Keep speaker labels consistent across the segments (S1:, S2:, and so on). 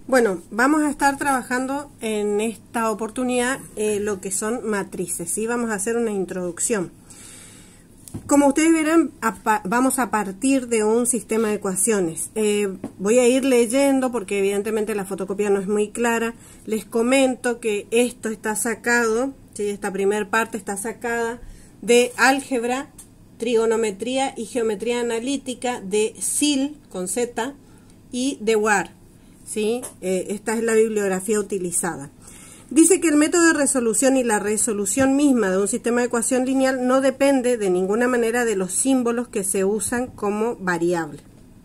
S1: Bueno, vamos a estar trabajando en esta oportunidad lo que son matrices, ¿sí? Vamos a hacer una introducción. Como ustedes verán, vamos a partir de un sistema de ecuaciones. Voy a ir leyendo porque evidentemente la fotocopia no es muy clara. Les comento que esto está sacado, ¿sí? Esta primera parte está sacada de álgebra, trigonometría y geometría analítica de SIL con Z y de WAR. ¿Sí? Esta es la bibliografía utilizada. Dice que el método de resolución y la resolución misma de un sistema de ecuación lineal no depende de ninguna manera de los símbolos que se usan como variable,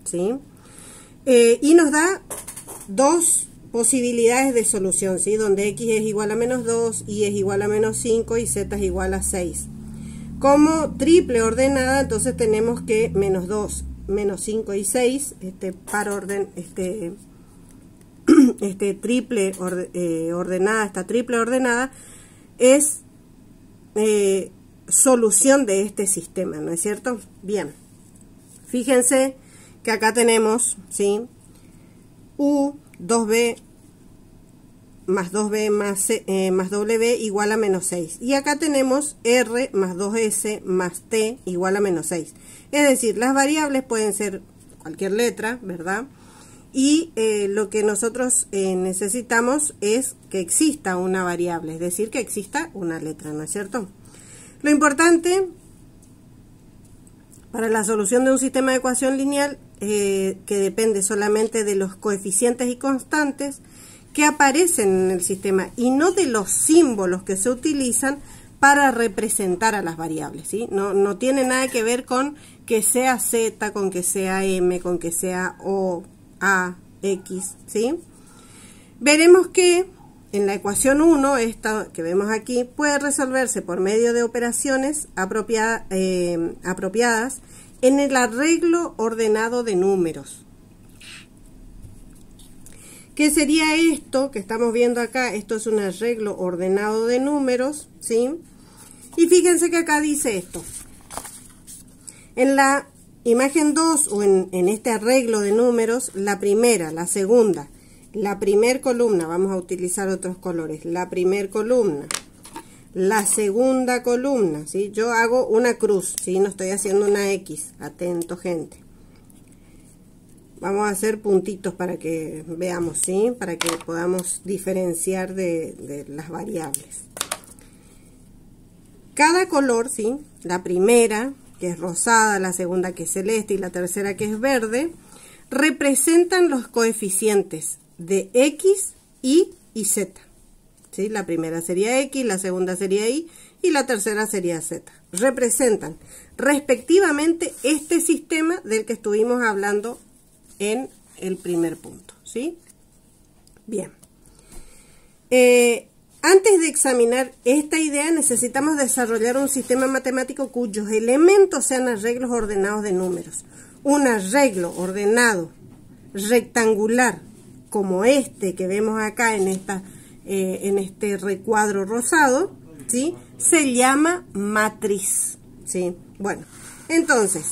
S1: ¿sí? Y nos da dos posibilidades de solución, ¿sí? Donde x es igual a menos 2, y es igual a menos 5 y z es igual a 6. Como triple ordenada, entonces tenemos que menos 2, menos 5 y 6, par orden, triple ordenada, esta triple ordenada es solución de este sistema, ¿no es cierto? Bien, fíjense que acá tenemos, ¿sí? U 2b más 2b más w igual a menos 6. Y acá tenemos r más 2s más t igual a menos 6. Es decir, las variables pueden ser cualquier letra, ¿verdad? Y lo que nosotros necesitamos es que exista una variable, es decir, que exista una letra, ¿no es cierto? Lo importante para la solución de un sistema de ecuación lineal que depende solamente de los coeficientes y constantes que aparecen en el sistema y no de los símbolos que se utilizan para representar a las variables, ¿sí? No tiene nada que ver con que sea z, con que sea m, con que sea o, a, x, ¿sí? Veremos que en la ecuación 1, esta que vemos aquí, puede resolverse por medio de operaciones apropiadas en el arreglo ordenado de números. ¿Qué sería esto que estamos viendo acá? Esto es un arreglo ordenado de números, ¿sí? Y fíjense que acá dice esto. En la imagen 2 o en este arreglo de números, la primera, la segunda, la primer columna, vamos a utilizar otros colores, la primer columna, la segunda columna, ¿sí? Yo hago una cruz, ¿sí? No estoy haciendo una X, atento gente. Vamos a hacer puntitos para que veamos, ¿sí? Para que podamos diferenciar de las variables. Cada color, ¿sí? La primera, que es rosada, la segunda que es celeste y la tercera que es verde, representan los coeficientes de x, y z. ¿Sí? La primera sería x, la segunda sería y la tercera sería z. Representan respectivamente este sistema del que estuvimos hablando en el primer punto, ¿sí? Bien. Antes de examinar esta idea, necesitamos desarrollar un sistema matemático cuyos elementos sean arreglos ordenados de números. Un arreglo ordenado rectangular, como este que vemos acá en este recuadro rosado, ¿sí? Se llama matriz, ¿sí? Bueno, entonces,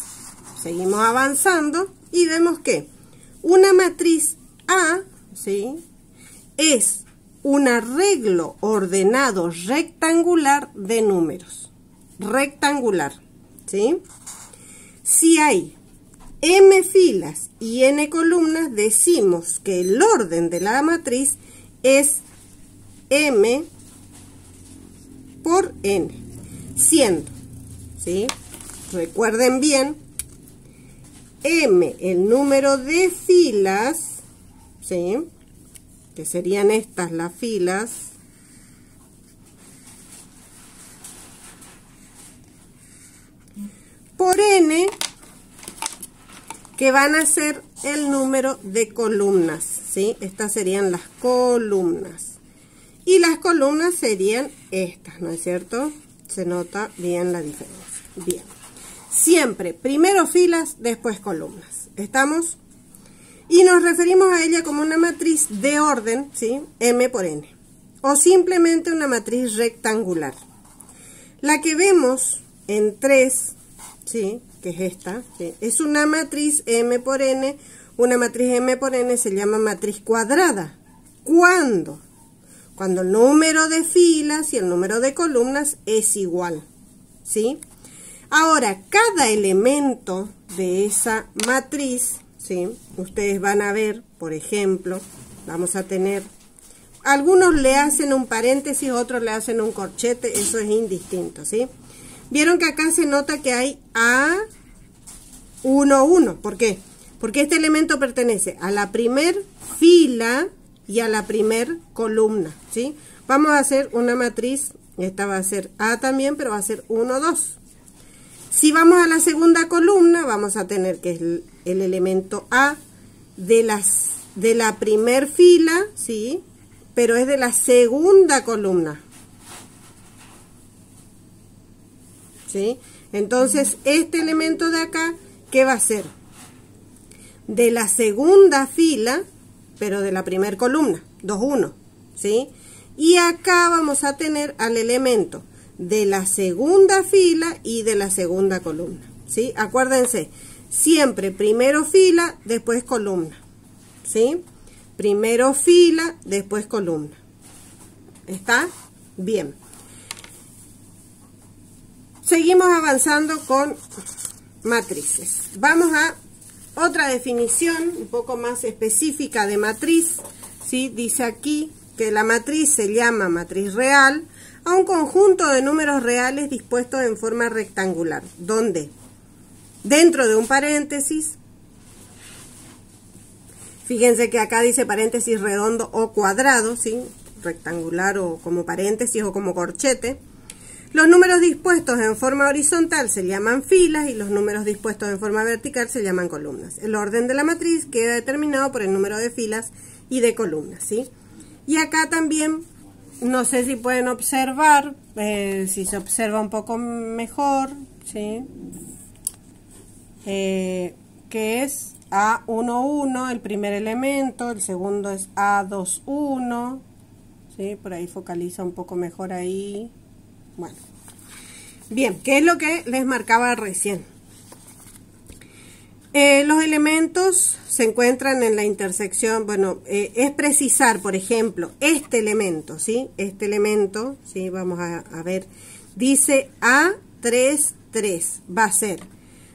S1: seguimos avanzando y vemos que una matriz A, ¿sí? Es un arreglo ordenado rectangular de números. Rectangular, ¿sí? Si hay m filas y n columnas, decimos que el orden de la matriz es m por n, siendo, ¿sí? Recuerden bien, m, el número de filas, ¿sí? Que serían estas las filas, por n, que van a ser el número de columnas, ¿sí? Estas serían las columnas. Y las columnas serían estas, ¿no es cierto? Se nota bien la diferencia. Bien. Siempre, primero filas, después columnas. ¿Estamos? Y nos referimos a ella como una matriz de orden, ¿sí? M por n. O simplemente una matriz rectangular. La que vemos en 3, ¿sí? Que es esta, ¿sí? Es una matriz M por n Una matriz M por N se llama matriz cuadrada. ¿Cuándo? Cuando el número de filas y el número de columnas es igual, ¿sí? Ahora, cada elemento de esa matriz, ¿sí? Ustedes van a ver, por ejemplo, vamos a tener, algunos le hacen un paréntesis, otros le hacen un corchete, eso es indistinto, ¿sí? Vieron que acá se nota que hay A11, ¿por qué? Porque este elemento pertenece a la primer fila y a la primer columna, ¿sí? Vamos a hacer una matriz, esta va a ser A también, pero va a ser 1, 2. Si vamos a la segunda columna, vamos a tener que es el elemento A de la primer fila, ¿sí? Pero es de la segunda columna, ¿sí? Entonces, este elemento de acá, ¿qué va a ser? De la segunda fila, pero de la primera columna, 2, 1, ¿sí? Y acá vamos a tener al elemento de la segunda fila y de la segunda columna, ¿sí? Acuérdense, siempre primero fila, después columna, ¿sí? Primero fila, después columna. ¿Está? Bien. Seguimos avanzando con matrices. Vamos a otra definición un poco más específica de matriz, ¿sí? Dice aquí que la matriz se llama matriz real a un conjunto de números reales dispuestos en forma rectangular, donde dentro de un paréntesis, fíjense que acá dice paréntesis redondo o cuadrado, ¿sí? Rectangular o como paréntesis o como corchete. Los números dispuestos en forma horizontal se llaman filas y los números dispuestos en forma vertical se llaman columnas. El orden de la matriz queda determinado por el número de filas y de columnas, ¿sí? Y acá también, no sé si pueden observar, si se observa un poco mejor, ¿sí? Que es A11, el primer elemento, el segundo es A21, ¿sí? Por ahí focaliza un poco mejor ahí. Bueno, bien, ¿qué es lo que les marcaba recién? Los elementos se encuentran en la intersección, bueno, es precisar, por ejemplo, este elemento, ¿sí? Este elemento, ¿sí? Vamos a ver, dice A33, va a ser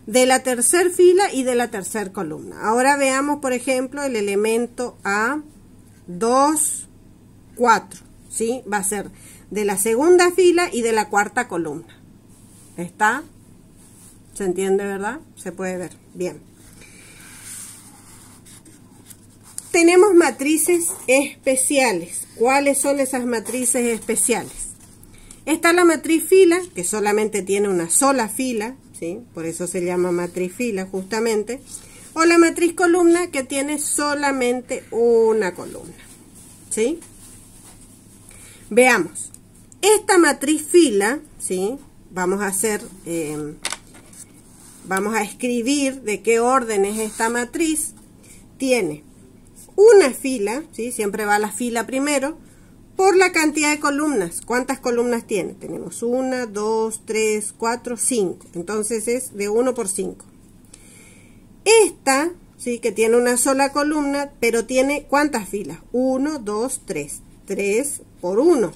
S1: de la tercera fila y de la tercera columna. Ahora veamos, por ejemplo, el elemento A24, ¿sí? Va a ser de la segunda fila y de la cuarta columna. ¿Está? ¿Se entiende, verdad? Se puede ver. Bien. Tenemos matrices especiales. ¿Cuáles son esas matrices especiales? Está la matriz fila, que solamente tiene una sola fila, ¿sí? Por eso se llama matriz fila, justamente. O la matriz columna, que tiene solamente una columna, ¿sí? Veamos. Esta matriz fila, ¿sí? Vamos a escribir de qué orden es esta matriz. Tiene una fila, ¿sí? Siempre va la fila primero, por la cantidad de columnas. ¿Cuántas columnas tiene? Tenemos 1, 2, 3, 4, 5. Entonces es de 1 por 5. Esta, ¿sí? Que tiene una sola columna, pero tiene ¿cuántas filas? 1, 2, 3. 3 por 1.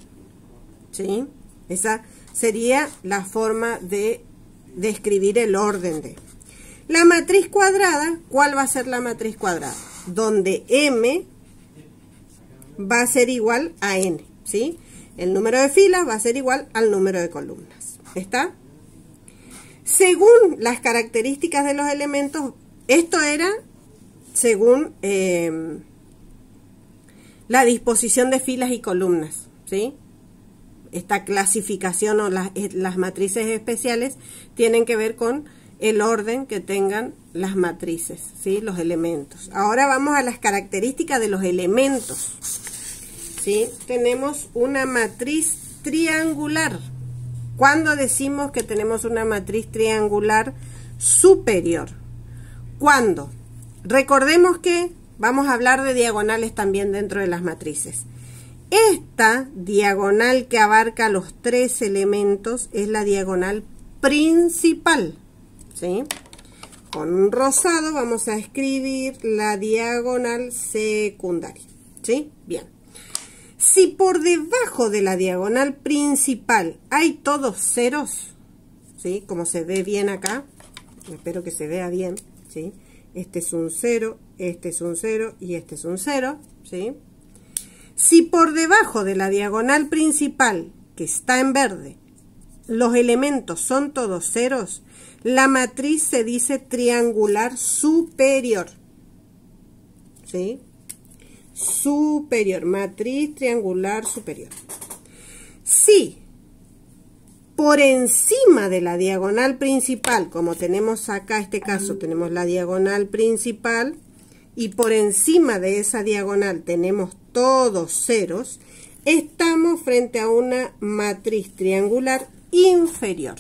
S1: ¿Sí? Esa sería la forma de describir el orden de. La matriz cuadrada, ¿cuál va a ser la matriz cuadrada? Donde M va a ser igual a N, ¿sí? El número de filas va a ser igual al número de columnas. ¿Está? Según las características de los elementos, esto era según la disposición de filas y columnas, ¿sí? Esta clasificación o las matrices especiales tienen que ver con el orden que tengan las matrices, ¿sí? Los elementos. Ahora vamos a las características de los elementos, ¿sí? Tenemos una matriz triangular. ¿Cuándo decimos que tenemos una matriz triangular superior? ¿Cuándo? Recordemos que vamos a hablar de diagonales también dentro de las matrices. Esta diagonal que abarca los tres elementos es la diagonal principal, ¿sí? con un rosado vamos a escribir la diagonal secundaria, ¿sí? Bien. Si por debajo de la diagonal principal hay todos ceros, ¿sí? Como se ve bien acá, espero que se vea bien, ¿sí? Este es un 0, este es un 0 y este es un 0, ¿sí? Si por debajo de la diagonal principal, que está en verde, los elementos son todos ceros, la matriz se dice triangular superior, ¿sí? Superior, matriz triangular superior. Si por encima de la diagonal principal, como tenemos acá este caso, tenemos la diagonal principal, y por encima de esa diagonal tenemos todos ceros, estamos frente a una matriz triangular inferior.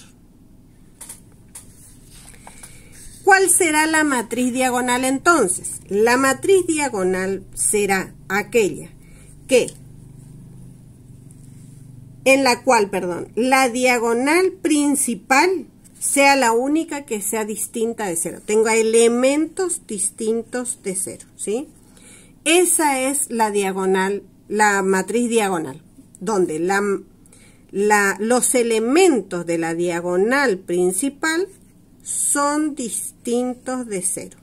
S1: ¿Cuál será la matriz diagonal entonces? La matriz diagonal será aquella que, en la cual, la diagonal principal sea la única que sea distinta de 0. Tenga elementos distintos de 0, ¿sí? Esa es la diagonal, la matriz diagonal, donde los elementos de la diagonal principal son distintos de 0.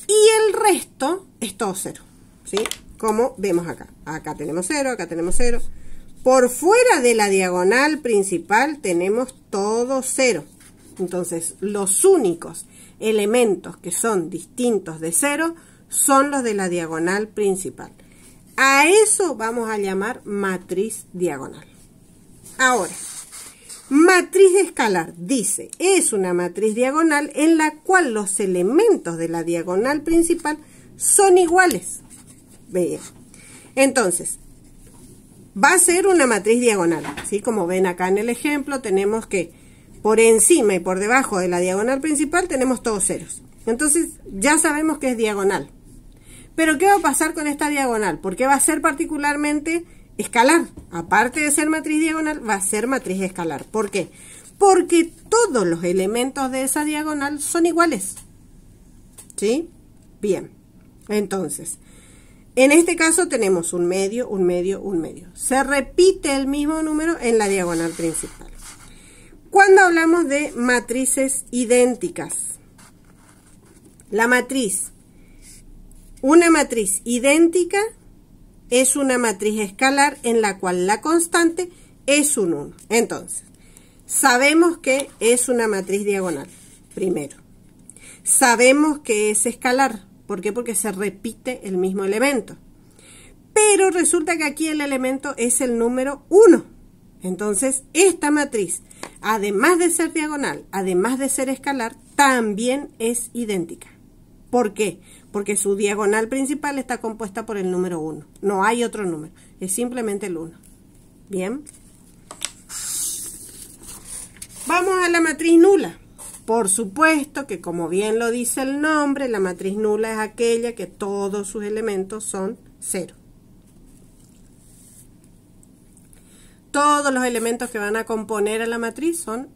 S1: Y el resto es todo 0, ¿sí? Como vemos acá. Acá tenemos 0, acá tenemos 0. Por fuera de la diagonal principal tenemos todo 0. Entonces, los únicos elementos que son distintos de 0 son los de la diagonal principal. A eso vamos a llamar matriz diagonal. Ahora, matriz escalar, dice, es una matriz diagonal en la cual los elementos de la diagonal principal son iguales. Bien. Entonces, va a ser una matriz diagonal, ¿sí? Como ven acá en el ejemplo, tenemos que por encima y por debajo de la diagonal principal tenemos todos ceros. Entonces, ya sabemos que es diagonal. Pero, ¿qué va a pasar con esta diagonal? Porque va a ser particularmente escalar. Aparte de ser matriz diagonal, va a ser matriz escalar. ¿Por qué? Porque todos los elementos de esa diagonal son iguales. ¿Sí? Bien. Entonces, en este caso tenemos un medio, un medio, un medio. Se repite el mismo número en la diagonal principal. Cuando hablamos de matrices idénticas, la matriz, una matriz idéntica es una matriz escalar en la cual la constante es un 1. Entonces, sabemos que es una matriz diagonal, primero. Sabemos que es escalar. ¿Por qué? Porque se repite el mismo elemento. Pero resulta que aquí el elemento es el número 1. Entonces, esta matriz, además de ser diagonal, además de ser escalar, también es idéntica. ¿Por qué? Porque su diagonal principal está compuesta por el número 1. No hay otro número, es simplemente el 1. Bien. Vamos a la matriz nula. Por supuesto que, como bien lo dice el nombre, la matriz nula es aquella que todos sus elementos son 0. Todos los elementos que van a componer a la matriz son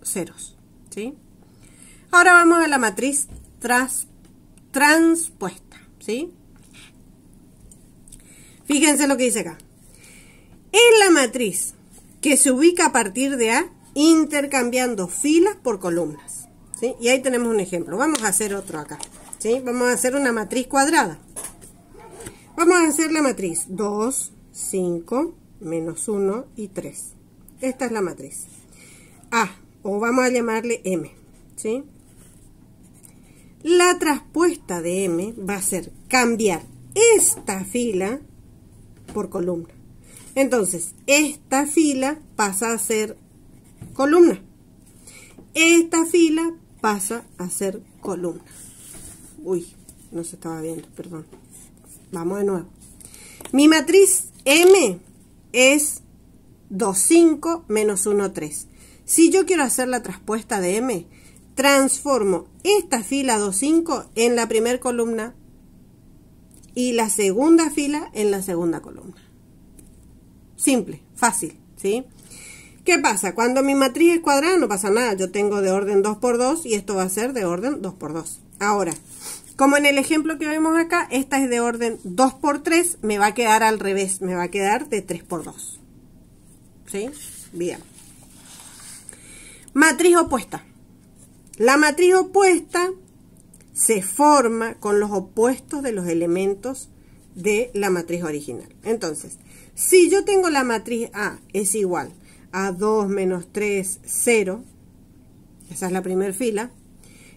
S1: ceros, ¿sí? Ahora vamos a la matriz transpuesta, ¿sí? Fíjense lo que dice acá. Es la matriz que se ubica a partir de A intercambiando filas por columnas, ¿sí? Y ahí tenemos un ejemplo. Vamos a hacer otro acá, ¿sí? Vamos a hacer una matriz cuadrada. Vamos a hacer la matriz 2, 5, menos 1 y 3. Esta es la matriz A, o vamos a llamarle M, ¿sí? La traspuesta de M va a ser cambiar esta fila por columna. Entonces, esta fila pasa a ser columna. Esta fila pasa a ser columna. Uy, no se estaba viendo, perdón. Vamos de nuevo. Mi matriz M es 2, 5, menos 1, 3. Si yo quiero hacer la traspuesta de M, transformo esta fila 2, 5 en la primera columna y la segunda fila en la segunda columna. Simple, fácil, ¿sí? ¿Qué pasa? Cuando mi matriz es cuadrada no pasa nada. Yo tengo de orden 2 por 2 y esto va a ser de orden 2 por 2. Ahora, como en el ejemplo que vemos acá, esta es de orden 2 por 3, me va a quedar al revés. Me va a quedar de 3 por 2. ¿Sí? Bien. Matriz opuesta. La matriz opuesta se forma con los opuestos de los elementos de la matriz original. Entonces, si yo tengo la matriz A es igual a 2 menos 3, 0, esa es la primera fila,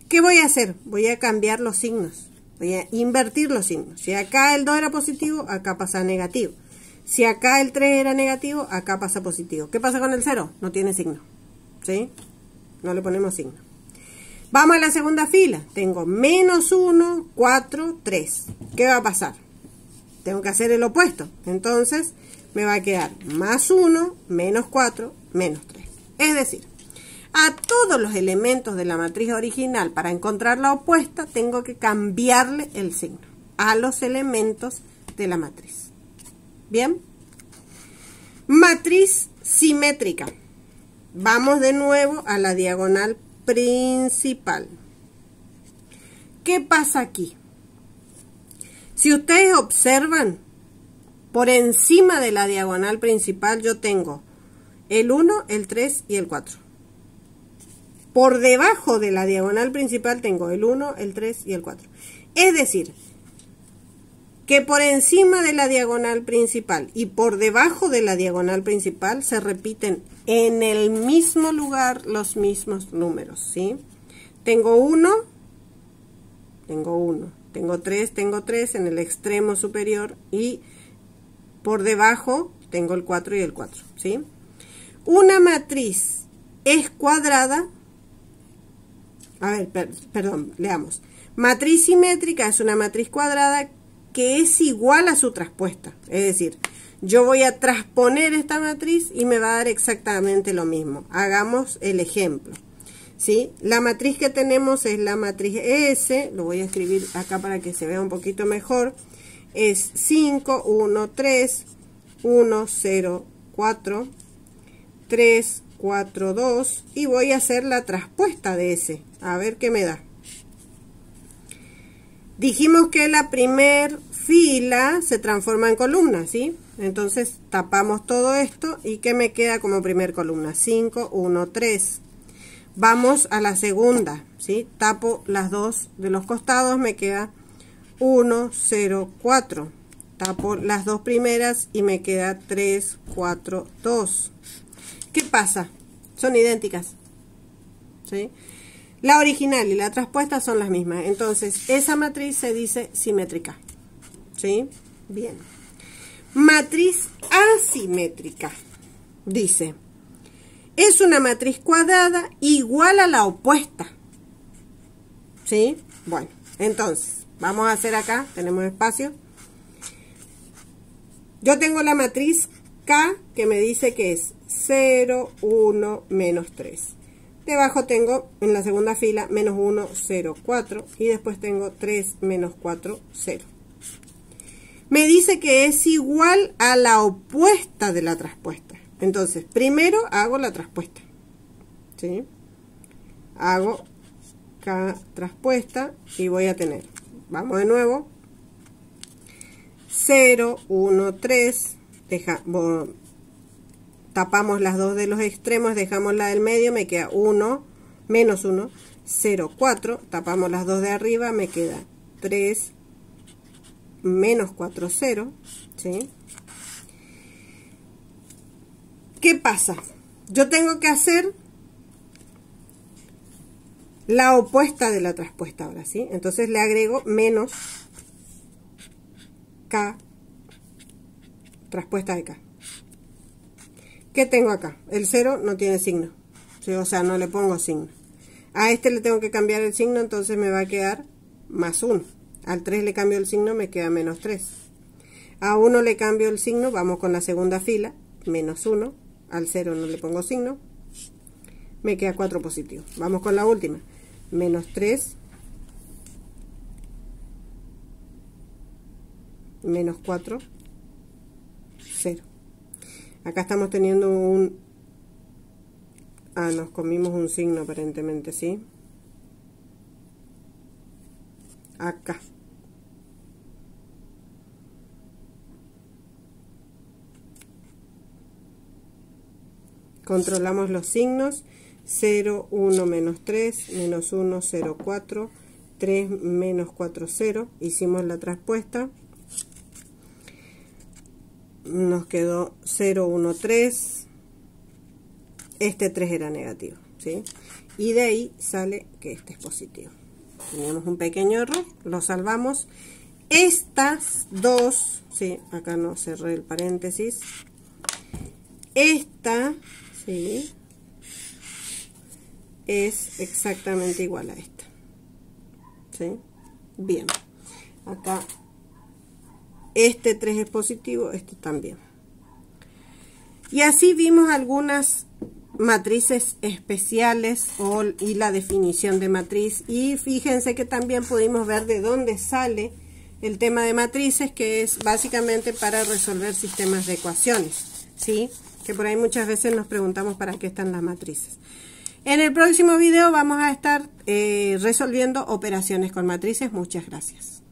S1: ¿qué voy a hacer? Voy a cambiar los signos, voy a invertir los signos. Si acá el 2 era positivo, acá pasa a negativo. Si acá el 3 era negativo, acá pasa positivo. ¿Qué pasa con el 0? No tiene signo, ¿sí? No le ponemos signo. Vamos a la segunda fila. Tengo menos 1, 4, 3. ¿Qué va a pasar? Tengo que hacer el opuesto. Entonces, me va a quedar más 1, menos 4, menos 3. Es decir, a todos los elementos de la matriz original, para encontrar la opuesta, tengo que cambiarle el signo a los elementos de la matriz. ¿Bien? Matriz simétrica. Vamos de nuevo a la diagonal principal. ¿Qué pasa aquí? Si ustedes observan, por encima de la diagonal principal yo tengo el 1, el 3 y el 4. Por debajo de la diagonal principal tengo el 1, el 3 y el 4. Es decir, que por encima de la diagonal principal y por debajo de la diagonal principal se repiten en el mismo lugar los mismos números, ¿sí? Tengo 1, tengo 1, tengo 3 en el extremo superior y por debajo tengo el 4 y el 4, ¿sí? Una matriz es cuadrada. A ver, perdón, leamos. Matriz simétrica es una matriz cuadrada que es igual a su traspuesta. Es decir, yo voy a transponer esta matriz y me va a dar exactamente lo mismo. Hagamos el ejemplo, ¿sí? La matriz que tenemos es la matriz S. Lo voy a escribir acá para que se vea un poquito mejor. Es 5, 1, 3, 1, 0, 4, 3, 4, 2 y voy a hacer la traspuesta de S. A ver qué me da. Dijimos que la primer fila se transforma en columna, ¿sí? Entonces tapamos todo esto y ¿qué me queda como primer columna? 5, 1, 3. Vamos a la segunda, ¿sí? Tapo las dos de los costados, me queda 1, 0, 4. Tapo las dos primeras y me queda 3, 4, 2. ¿Qué pasa? Son idénticas, ¿sí? La original y la traspuesta son las mismas. Entonces, esa matriz se dice simétrica, ¿sí? Bien. Matriz asimétrica. Dice, es una matriz cuadrada igual a la opuesta, ¿sí? Bueno, entonces, vamos a hacer acá, tenemos espacio. Yo tengo la matriz K que me dice que es 0, 1, menos 3. Debajo tengo en la segunda fila menos 1, 0, 4 y después tengo 3, menos 4, 0. Me dice que es igual a la opuesta de la traspuesta. Entonces, primero hago la traspuesta, ¿sí? Hago K traspuesta y voy a tener, vamos de nuevo, 0, 1, 3, tapamos las dos de los extremos, dejamos la del medio, me queda 1, menos 1, 0, 4, tapamos las dos de arriba, me queda 3, menos 4, 0, ¿sí? ¿Qué pasa? Yo tengo que hacer la opuesta de la traspuesta ahora, ¿sí? Entonces le agrego menos K, traspuesta de K. ¿Qué tengo acá? El 0 no tiene signo, ¿sí? O sea, no le pongo signo. A este le tengo que cambiar el signo, entonces me va a quedar más 1. Al 3 le cambio el signo, me queda menos 3. A 1 le cambio el signo, vamos con la segunda fila, menos 1. Al 0 no le pongo signo, me queda 4 positivo. Vamos con la última, menos 3, menos 4, 0. Acá estamos teniendo un Ah, nos comimos un signo aparentemente, ¿sí? Acá. Controlamos los signos. 0, 1, menos 3, menos 1, 0, 4, 3, menos 4, 0. Hicimos la traspuesta. Nos quedó 0, 1, 3. Este 3 era negativo, ¿sí? Y de ahí sale que este es positivo. Teníamos un pequeño error, lo salvamos. Estas dos, ¿sí? Acá no cerré el paréntesis. Esta, ¿sí? Es exactamente igual a esta, ¿sí? Bien, acá este 3 es positivo, este también. Y así vimos algunas matrices especiales y la definición de matriz. Y fíjense que también pudimos ver de dónde sale el tema de matrices, que es básicamente para resolver sistemas de ecuaciones, ¿sí? Que por ahí muchas veces nos preguntamos para qué están las matrices. En el próximo video vamos a estar resolviendo operaciones con matrices. Muchas gracias.